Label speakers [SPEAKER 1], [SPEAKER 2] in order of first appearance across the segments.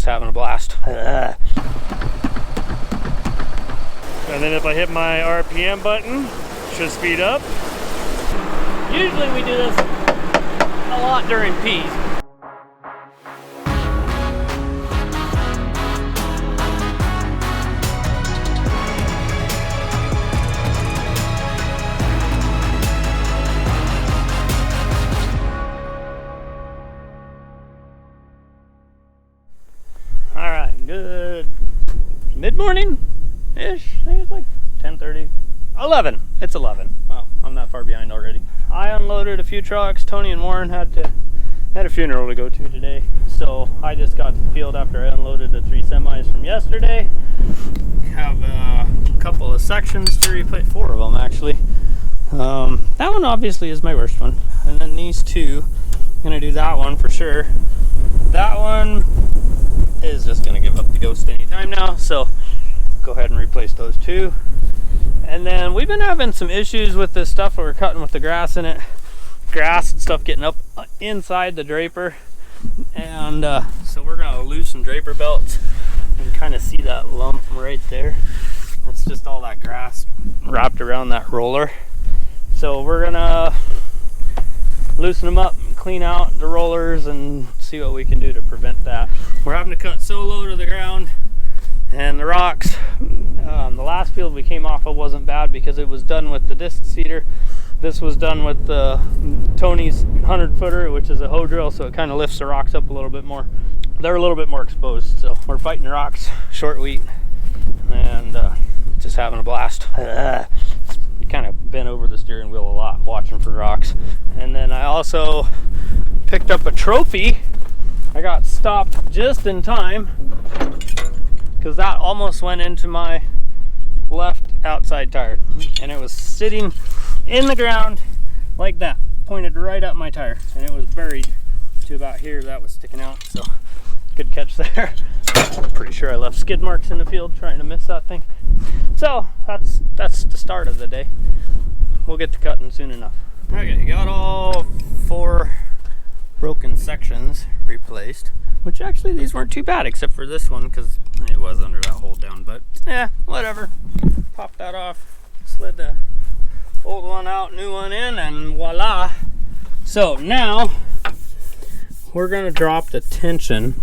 [SPEAKER 1] just having a blast.
[SPEAKER 2] And then if I hit my RPM button, should speed up.
[SPEAKER 1] Usually we do this a lot during P's. All right, good mid-morning-ish. I think it's like 10:30. 11. It's 11. Wow, I'm not far behind already. I unloaded a few trucks. Tony and Warren had a funeral to go to today, so I just got to the field after I unloaded the 3 semis from yesterday. Have a couple of sections to replace, 4 of them actually. That one obviously is my worst one, and then these 2, I'm gonna do that one for sure. That one is just gonna give up the ghost anytime now, so go ahead and replace those 2. And then we've been having some issues with this stuff we're cutting with the grass in it. Grass and stuff getting up inside the draper. And so we're gonna lose some draper belts. You can kind of see that lump right there. That's just all that grass wrapped around that roller. So we're gonna loosen them up, clean out the rollers, and see what we can do to prevent that. We're having to cut so low to the ground. And the rocks, the last field we came off of wasn't bad because it was done with the disc seeder. This was done with Tony's 100-footer, which is a hoe drill, so it kind of lifts the rocks up a little bit more. They're a little bit more exposed, so we're fighting the rocks, short wheat, and just having a blast. Kind of bent over the steering wheel a lot watching for rocks. And then I also picked up a trophy. I got stopped just in time, because that almost went into my left outside tire, and it was sitting in the ground like that, pointed right at my tire, and it was buried to about here. That was sticking out, so good catch there. Pretty sure I left skid marks in the field trying to miss that thing. So that's the start of the day. We'll get to cutting soon enough. Okay, got all 4 broken sections replaced, which actually these weren't too bad except for this one because it was under that hold down, but yeah, whatever. Pop that off, slid the old one out, new one in, and voila. So now we're gonna drop the tension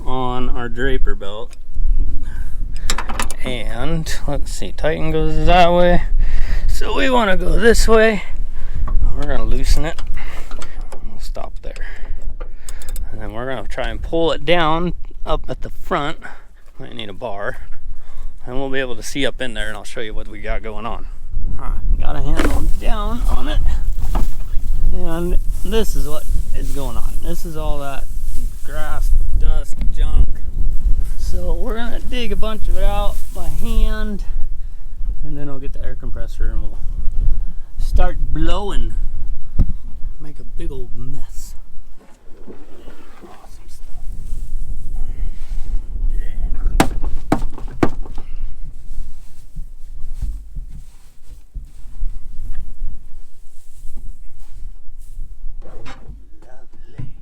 [SPEAKER 1] on our draper belt, and let's see, tighten goes that way, so we want to go this way. We're gonna loosen it. We'll stop there. And then we're gonna try and pull it down up at the front. Might need a bar. And we'll be able to see up in there, and I'll show you what we got going on. Alright, got a handle down on it. And this is what is going on. This is all that grass, dust, junk. So we're gonna dig a bunch of it out by hand. And then I'll get the air compressor and we'll start blowing. Make a big old mess. Awesome stuff. Lovely.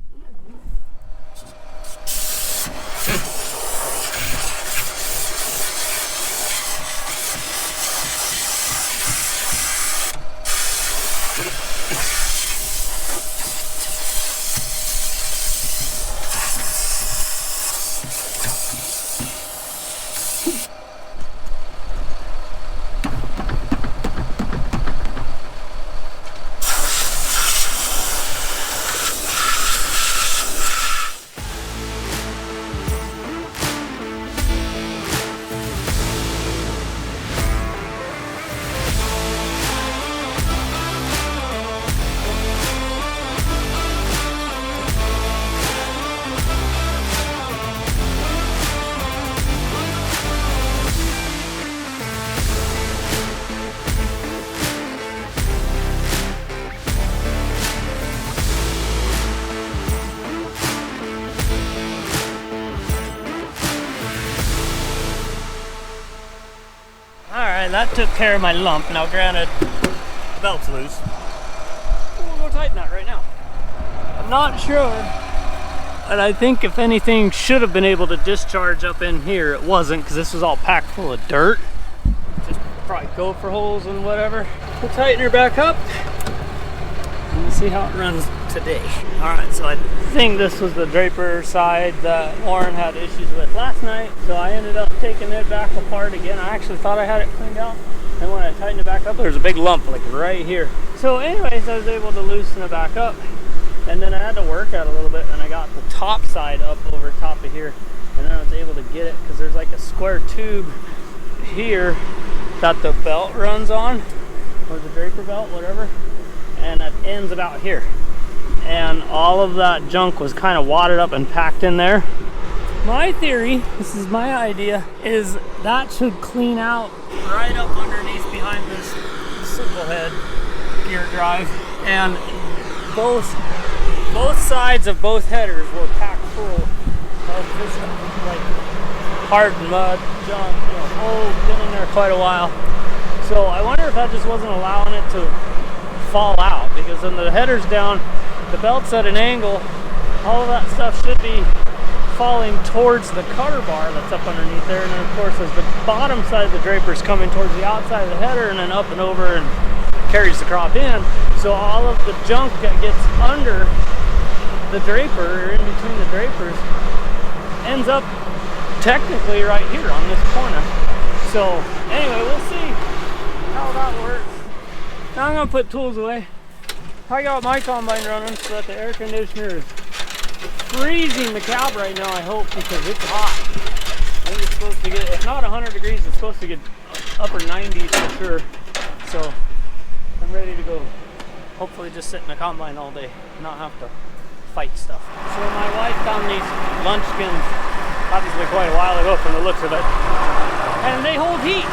[SPEAKER 1] That took care of my lump. Now granted, the belt's loose. We'll go tighten that right now. I'm not sure And I think if anything should have been able to discharge up in here, it wasn't, because this was all packed full of dirt. Just probably gopher holes and whatever. We'll tighten her back up and we'll see how it runs today. All right, so I think this was the draper side that Warren had issues with last night. So I ended up taking it back apart again. I actually thought I had it cleaned out. And when I tightened it back up, there's a big lump like right here. So anyways, I was able to loosen it back up. And then I had to work out a little bit, and I got the top side up over top of here. And then I was able to get it, because there's like a square tube here that the belt runs on, or the draper belt, whatever. And it ends about here. And all of that junk was kind of wadded up and packed in there. My theory, this is my idea, is that should clean out right up underneath behind this simple head gear drive. And both sides of both headers were packed full of this like hard mud, junk, you know, been in there quite a while. So I wonder if that just wasn't allowing it to fall out, because when the header's down, the belt's at an angle, all of that stuff should be falling towards the cutter bar that's up underneath there. And then of course as the bottom side of the draper is coming towards the outside of the header and then up and over and carries the crop in, so all of the junk that gets under the draper, or in between the drapers, ends up technically right here on this corner. So anyway, we'll see how that works. Now I'm gonna put tools away. I got my combine running so that the air conditioner is freezing the cab right now, I hope, because it's hot. I think it's supposed to get, if not 100 degrees, it's supposed to get upper 90s for sure. So I'm ready to go. Hopefully just sit in the combine all day, not have to fight stuff. So my wife found these lunch skins, obviously quite a while ago from the looks of it, and they hold heat.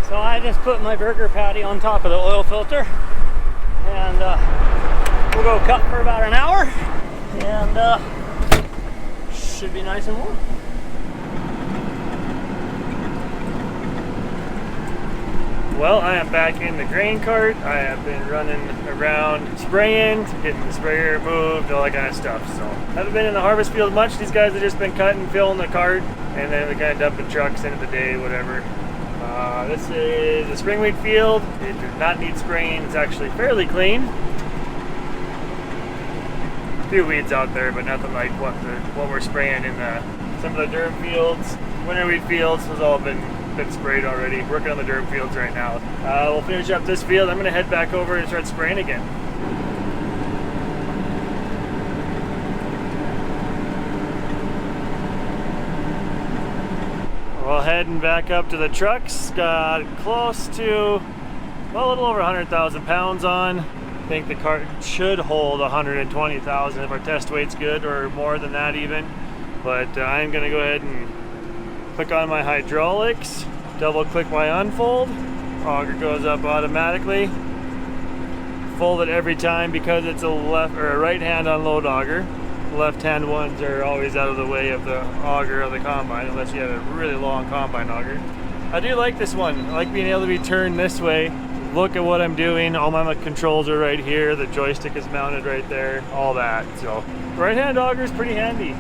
[SPEAKER 1] So I just put my burger patty on top of the oil filter, and we'll go cut for about an hour, and should be nice and warm.
[SPEAKER 2] Well, I am back in the grain cart. I have been running around spraying, getting the sprayer moved, all that kind of stuff. So haven't been in the harvest field much. These guys have just been cutting, filling the cart, and then we kind of dumping trucks into the day, whatever. This is a spring wheat field. It does not need spraying. It's actually fairly clean. A few weeds out there, but nothing like what we're spraying in some of the durum fields. Winter wheat fields has all been sprayed already. Working on the durum fields right now. We'll finish up this field. I'm going to head back over and start spraying again. Well, heading back up to the trucks. Got close to, well, a little over 100,000 pounds on. I think the cart should hold 120,000 if our test weight's good, or more than that even. But I'm going to go ahead and click on my hydraulics, double click my unfold. Auger goes up automatically. Fold it every time because it's a left or a right hand unload auger. Left hand ones are always out of the way of the auger of the combine, unless you have a really long combine auger. I do like this one. I like being able to be turned this way. Look at what I'm doing. All my controls are right here. The joystick is mounted right there. All that. So right hand auger is pretty handy.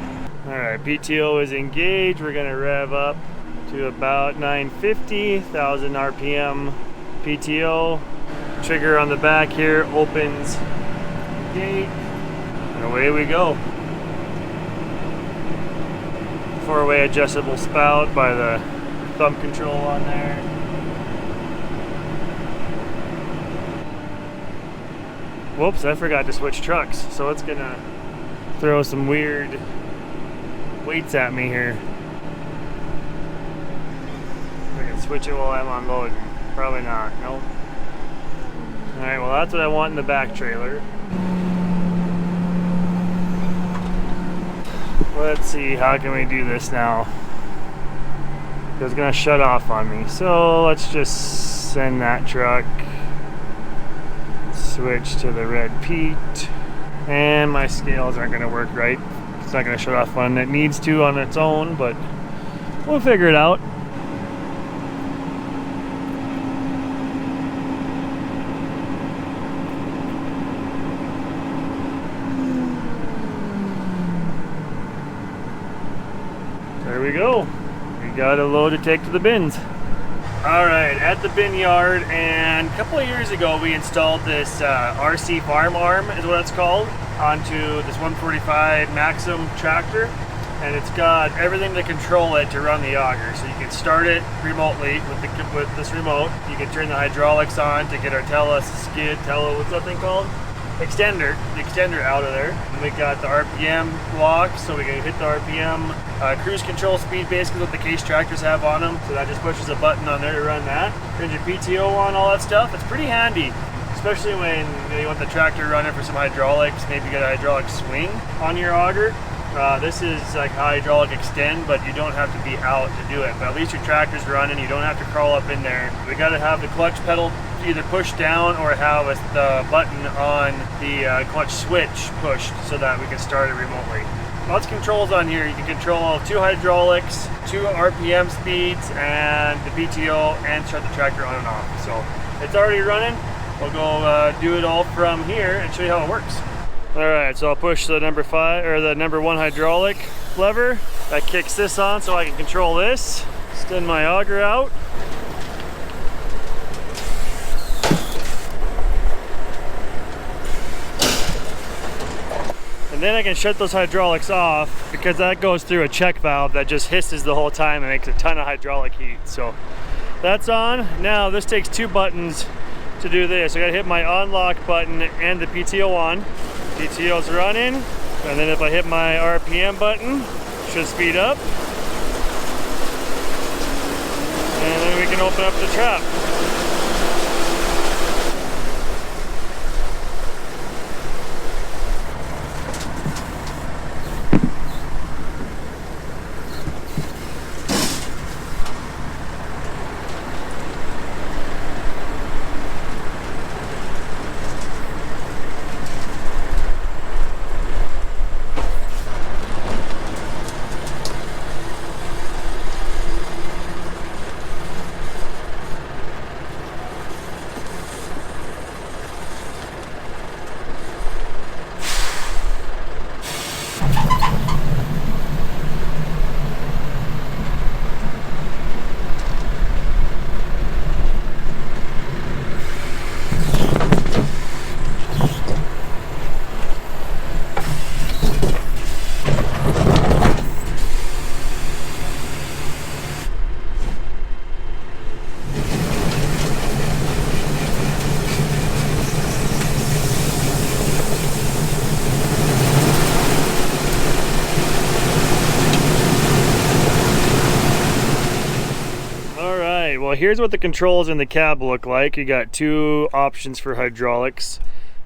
[SPEAKER 2] All right, PTO is engaged. We're gonna rev up to about 950,000 RPM PTO. Trigger on the back here opens the gate, and away we go. 4-way adjustable spout by the thumb control on there. Whoops, I forgot to switch trucks, so it's gonna throw some weird weights at me here. I can switch it while I'm unloading. Probably not, nope. Alright, well that's what I want in the back trailer. Let's see, how can we do this now? It's gonna shut off on me. So let's just send that truck. Switch to the red peat. And my scales aren't gonna work right. It's not going to shut off when it needs to on its own, but we'll figure it out. There we go. We got a load to take to the bins. All right, at the bin yard, and a couple of years ago we installed this RC farm arm, is what it's called, onto this 145 Maxim tractor, and it's got everything to control it to run the auger. So you can start it remotely with this remote. You can turn the hydraulics on to get our what's that thing called? The extender out of there. And we got the RPM block, so we can hit the RPM. Cruise control speed, basically what the case tractors have on them. So that just pushes a button on there to run that. Turns your PTO on, all that stuff. It's pretty handy, especially when you want the tractor running for some hydraulics. Maybe you get a hydraulic swing on your auger. This is like hydraulic extend, but you don't have to be out to do it. But at least your tractor's running. You don't have to crawl up in there. We got to have the clutch pedal either pushed down or have the button on the clutch switch pushed so that we can start it remotely. Lots of controls on here. You can control 2 hydraulics, 2 RPM speeds, and the PTO, and shut the tractor on and off. So it's already running. We'll go do it all from here and show you how it works. All right, so I'll push the number 1 hydraulic lever. That kicks this on so I can control this. Extend my auger out. And then I can shut those hydraulics off because that goes through a check valve that just hisses the whole time and makes a ton of hydraulic heat. So that's on. Now this takes 2 buttons to do this. I gotta hit my unlock button and the PTO on. PTO's running, and then if I hit my RPM button, it should speed up. And then we can open up the trap. Well, here's what the controls in the cab look like. You got 2 options for hydraulics.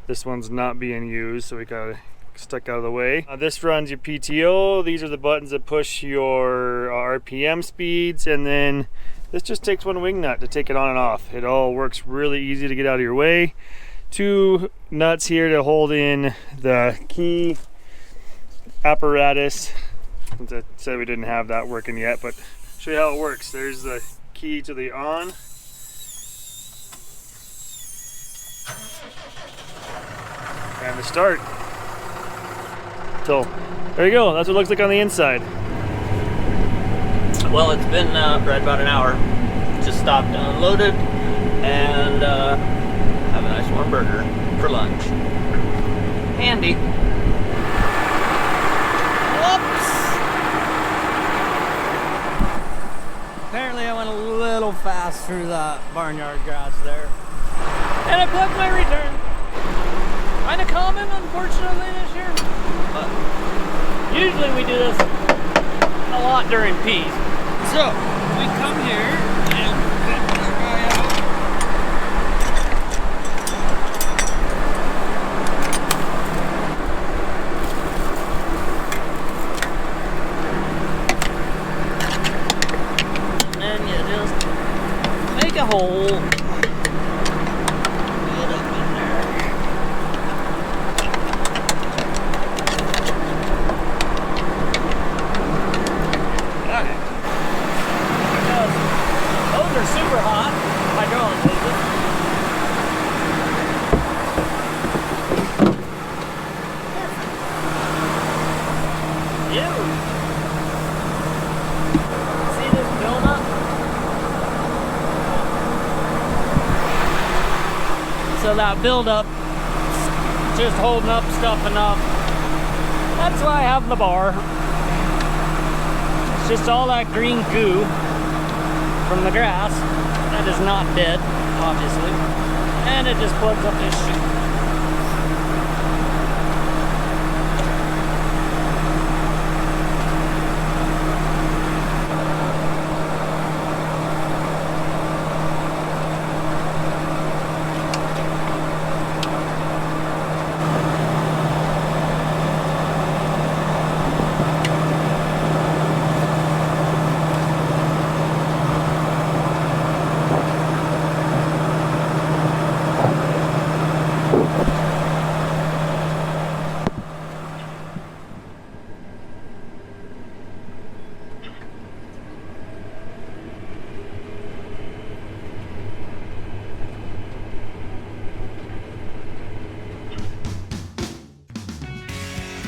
[SPEAKER 2] This one's not being used, so we got it stuck out of the way. This runs your PTO. These are the buttons that push your RPM speeds, and then this just takes 1 wing nut to take it on and off. It all works really easy to get out of your way. 2 nuts here to hold in the key apparatus. Since I said we didn't have that working yet, but I'll show you how it works. There's the key to the on. And the start. So there you go, that's what it looks like on the inside.
[SPEAKER 1] Well, it's been right about an hour. Just stopped and unloaded and have a nice warm burger for lunch. Handy. Whoops! Apparently I went a little fast through the barnyard grass there. And I plugged my return. Kind of common, unfortunately, this year. But usually we do this a lot during peas. So, we come here and put the guy out. And then you just make a hole. Get up in there. so that buildup just holding up stuff enough. That's why I have the bar. It's just all that green goo from the grass that is not dead, obviously, and it just plugs up this chute.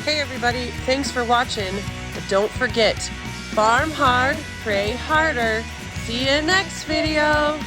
[SPEAKER 3] Hey everybody, thanks for watching, but don't forget, farm hard, pray harder. See you next video.